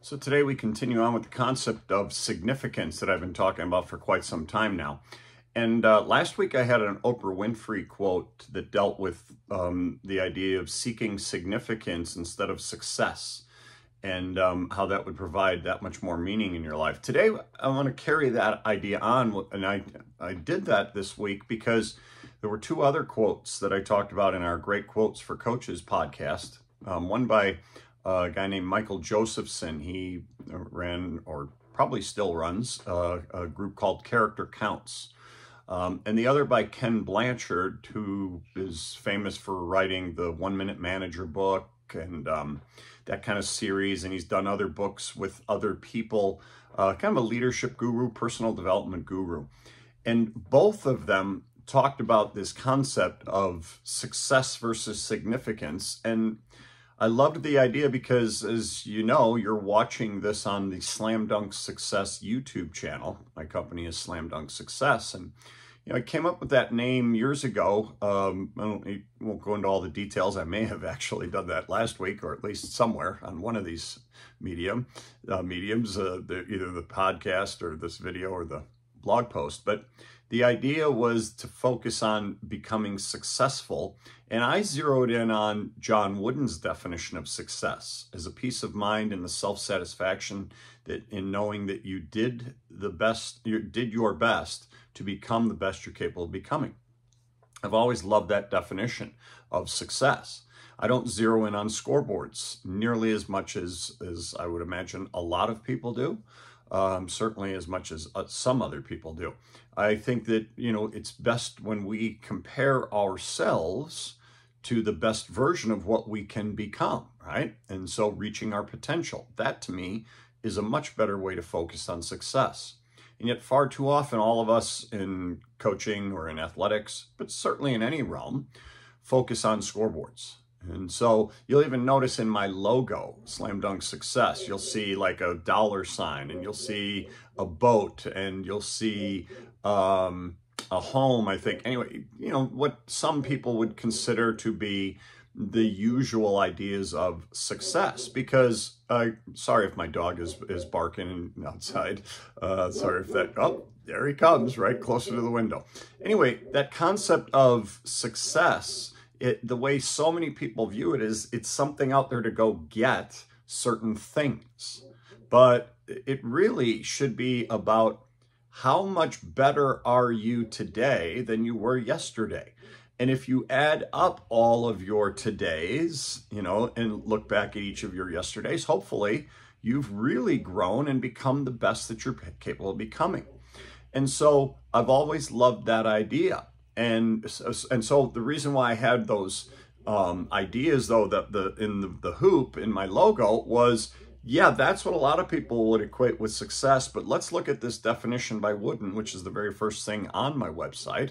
So today we continue on with the concept of significance that I've been talking about for quite some time now. And last week I had an Oprah Winfrey quote that dealt with the idea of seeking significance instead of success, and how that would provide that much more meaning in your life. Today I want to carry that idea on, and I did that this week because there were two other quotes that I talked about in our Great Quotes for Coaches podcast. One by a guy named Michael Josephson. He ran, or probably still runs, a group called Character Counts. And the other by Ken Blanchard, who is famous for writing the 1 Minute Manager book and that kind of series. And he's done other books with other people, kind of a leadership guru, personal development guru. And both of them talked about this concept of success versus significance. And I loved the idea because, as you know, you're watching this on the Slam Dunk Success YouTube channel. My company is Slam Dunk Success. And, I came up with that name years ago. I won't go into all the details. I may have actually done that last week, or at least somewhere on one of these mediums, either the podcast or this video or the blog post. But the idea was to focus on becoming successful. And I zeroed in on John Wooden's definition of success as a peace of mind and the self-satisfaction that in knowing that you did your best to become the best you're capable of becoming. I've always loved that definition of success. I don't zero in on scoreboards nearly as much as I would imagine a lot of people do. Certainly as much as some other people do. I think that, it's best when we compare ourselves to the best version of what we can become, right? And so reaching our potential, that to me is a much better way to focus on success. And yet far too often, all of us in coaching or in athletics, but certainly in any realm, focus on scoreboards. And so you'll even notice in my logo, Slam Dunk Success, you'll see like a $sign, and you'll see a boat, and you'll see a home, I think. Anyway, what some people would consider to be the usual ideas of success. Because, sorry if my dog is barking outside. Sorry if that, oh, there he comes, right closer to the window. Anyway, that concept of success, the way so many people view it is it's something out there to go get certain things. But it really should be about how much better are you today than you were yesterday. And if you add up all of your todays, and look back at each of your yesterdays, hopefully you've really grown and become the best that you're capable of becoming. And so I've always loved that idea. And so the reason why I had those ideas, though, that in the hoop in my logo was, yeah, that's what a lot of people would equate with success. But let's look at this definition by Wooden, which is the very first thing on my website,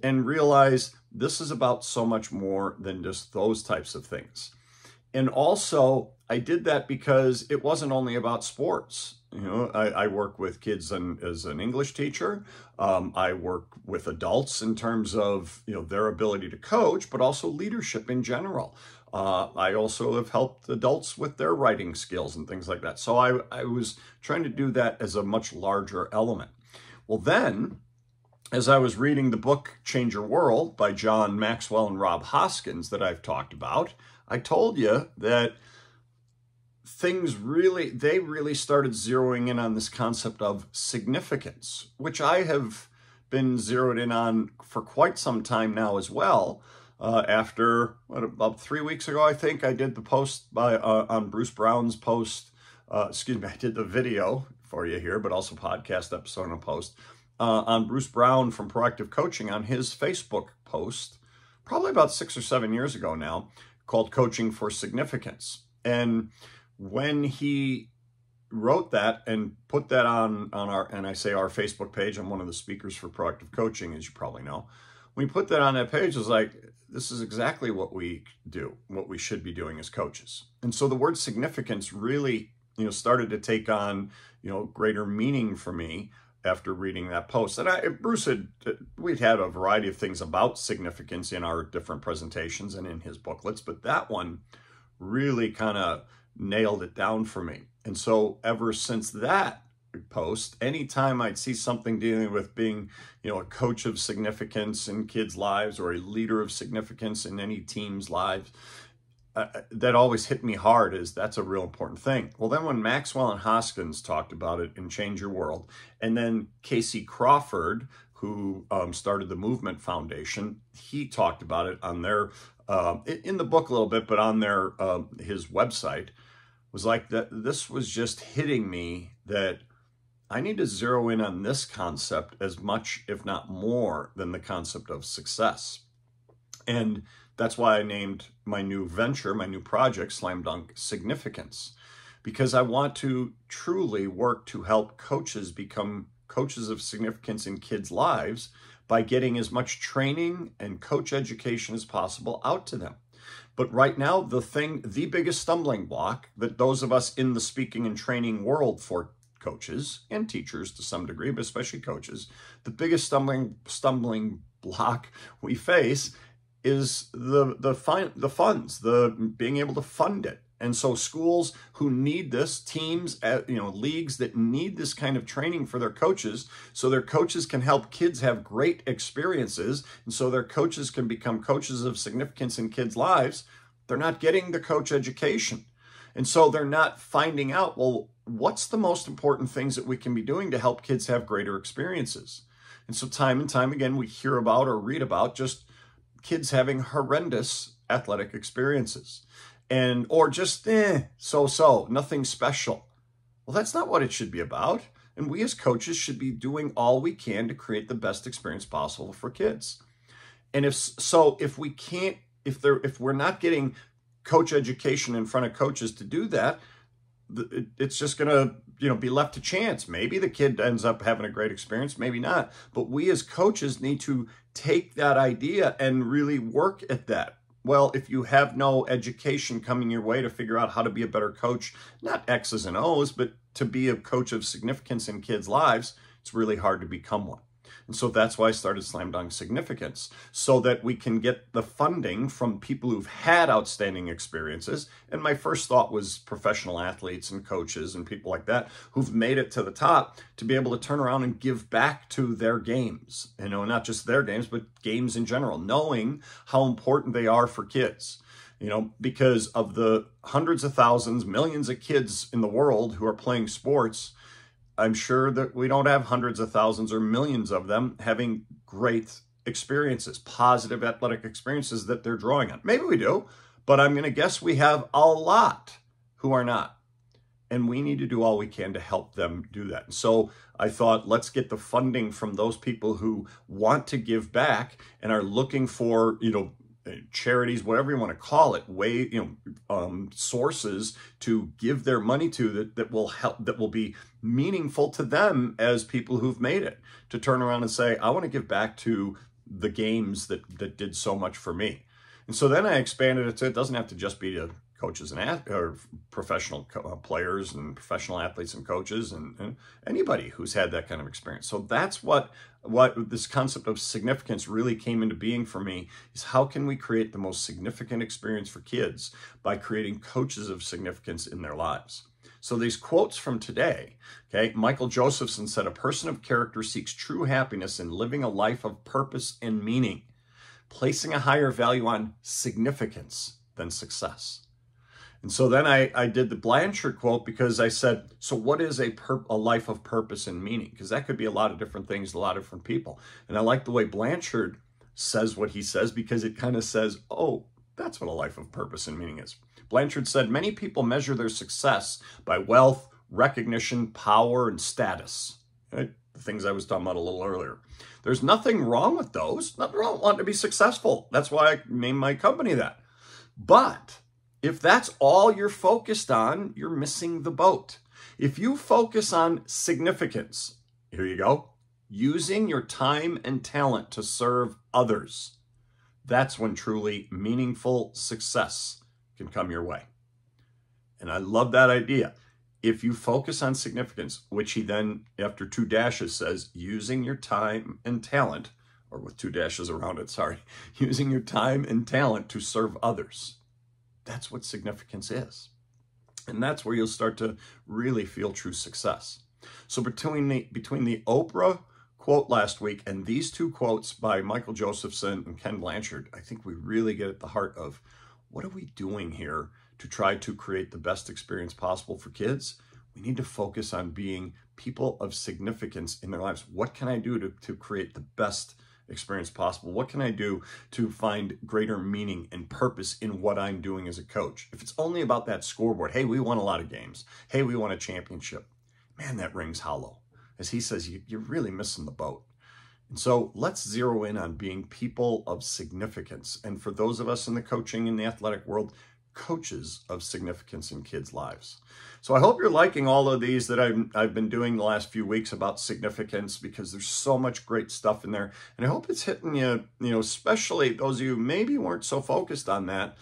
and realize this is about so much more than just those types of things. And also, I did that because it wasn't only about sports. I work with kids as an English teacher. I work with adults in terms of, their ability to coach, but also leadership in general. I also have helped adults with their writing skills and things like that. So I was trying to do that as a much larger element. Well, then, as I was reading the book Change Your World by John Maxwell and Rob Hoskins that I've talked about, I told you that they really started zeroing in on this concept of significance, which I have been zeroed in on for quite some time now as well. After, about 3 weeks ago, I think, I did the post on Bruce Brown's post, I did the video for you here, but also podcast episode and a post, on Bruce Brown from Proactive Coaching on his Facebook post, probably about 6 or 7 years ago now, called Coaching for Significance. And when he wrote that and put that on our Facebook page, I'm one of the speakers for Proactive Coaching, as you probably know. When he put that on that page, I was like, this is exactly what we do, what we should be doing as coaches. And so the word significance really, started to take on, greater meaning for me after reading that post. And we'd had a variety of things about significance in our different presentations and in his booklets, but that one really kind of nailed it down for me. And so ever since that post, anytime I'd see something dealing with being, a coach of significance in kids' lives or a leader of significance in any team's lives, that always hit me hard is that's a real important thing. Well, then when Maxwell and Hoskins talked about it in Change Your World, and then Casey Crawford, who started the Movement Foundation, he talked about it on their, in the book a little bit, but on their his website, was like that. This was just hitting me that I need to zero in on this concept as much, if not more, than the concept of success. And that's why I named my new venture, my new project, Slam Dunk Significance, because I want to truly work to help coaches become coaches of significance in kids' lives by getting as much training and coach education as possible out to them. But right now, the biggest stumbling block that those of us in the speaking and training world for coaches and teachers to some degree, but especially coaches, the biggest stumbling block we face is the funds, the being able to fund it. And so schools who need this, teams, leagues that need this kind of training for their coaches, so their coaches can help kids have great experiences, and so their coaches can become coaches of significance in kids' lives, they're not getting the coach education. And so they're not finding out, well, what's the most important things that we can be doing to help kids have greater experiences? And so time and time again, we hear about or read about just kids having horrendous athletic experiences, or just so-so, nothing special. Well, that's not what it should be about. And we as coaches should be doing all we can to create the best experience possible for kids. And if we're not getting coach education in front of coaches to do that, it's just going to, be left to chance. Maybe the kid ends up having a great experience, maybe not. But we as coaches need to take that idea and really work at that. Well, if you have no education coming your way to figure out how to be a better coach, not X's and O's, but to be a coach of significance in kids' lives, it's really hard to become one. And so that's why I started Slam Dunk Significance, so that we can get the funding from people who've had outstanding experiences. And my first thought was professional athletes and coaches and people like that who've made it to the top, to be able to turn around and give back to their games, not just their games, but games in general, knowing how important they are for kids. Because of the hundreds of thousands, millions of kids in the world who are playing sports, I'm sure that we don't have hundreds of thousands or millions of them having great experiences, positive athletic experiences that they're drawing on. Maybe we do, but I'm going to guess we have a lot who are not. And we need to do all we can to help them do that. And so I thought, let's get the funding from those people who want to give back and are looking for, charities, whatever you want to call it, sources to give their money to that will help, that will be meaningful to them as people who've made it, to turn around and say, I want to give back to the games that did so much for me. And so then I expanded it to, it doesn't have to just be to coaches or professional players and professional athletes and coaches and anybody who's had that kind of experience. So that's what this concept of significance really came into being for me, is how can we create the most significant experience for kids by creating coaches of significance in their lives. So these quotes from today, okay, Michael Josephson said, a person of character seeks true happiness in living a life of purpose and meaning, placing a higher value on significance than success. And so then I did the Blanchard quote, because I said, so what is a life of purpose and meaning? Because that could be a lot of different things to a lot of different people. And I like the way Blanchard says what he says, because it kind of says, oh, that's what a life of purpose and meaning is. Blanchard said, many people measure their success by wealth, recognition, power, and status. Right? The things I was talking about a little earlier. There's nothing wrong with those. Nothing wrong with wanting to be successful. That's why I named my company that. But if that's all you're focused on, you're missing the boat. If you focus on significance, here you go, using your time and talent to serve others, that's when truly meaningful success can come your way. And I love that idea. If you focus on significance, which he then, after 2 dashes, says, using your time and talent, or with 2 dashes around it, sorry, using your time and talent to serve others. That's what significance is. And that's where you'll start to really feel true success. So between the Oprah quote last week and these two quotes by Michael Josephson and Ken Blanchard, I think we really get at the heart of what are we doing here to try to create the best experience possible for kids. We need to focus on being people of significance in their lives. What can I do to create the best experience possible? What can I do to find greater meaning and purpose in what I'm doing as a coach? If it's only about that scoreboard, hey, we won a lot of games. Hey, we won a championship. Man, that rings hollow. As he says, you're really missing the boat. And so let's zero in on being people of significance. And for those of us in the coaching and the athletic world, coaches of significance in kids' lives. So I hope you're liking all of these that I've been doing the last few weeks about significance, because there's so much great stuff in there. And I hope it's hitting you, especially those of you who maybe weren't so focused on that.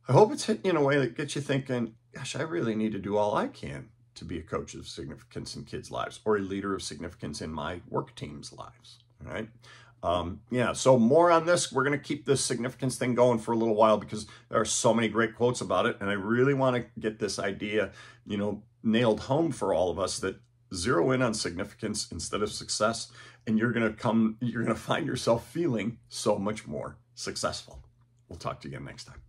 I hope it's hitting you in a way that gets you thinking, gosh, I really need to do all I can to be a coach of significance in kids' lives, or a leader of significance in my work team's lives, all right? Yeah, so more on this. We're going to keep this significance thing going for a little while, because there are so many great quotes about it. And I really want to get this idea, nailed home for all of us, that zero in on significance instead of success. And you're going to find yourself feeling so much more successful. We'll talk to you again next time.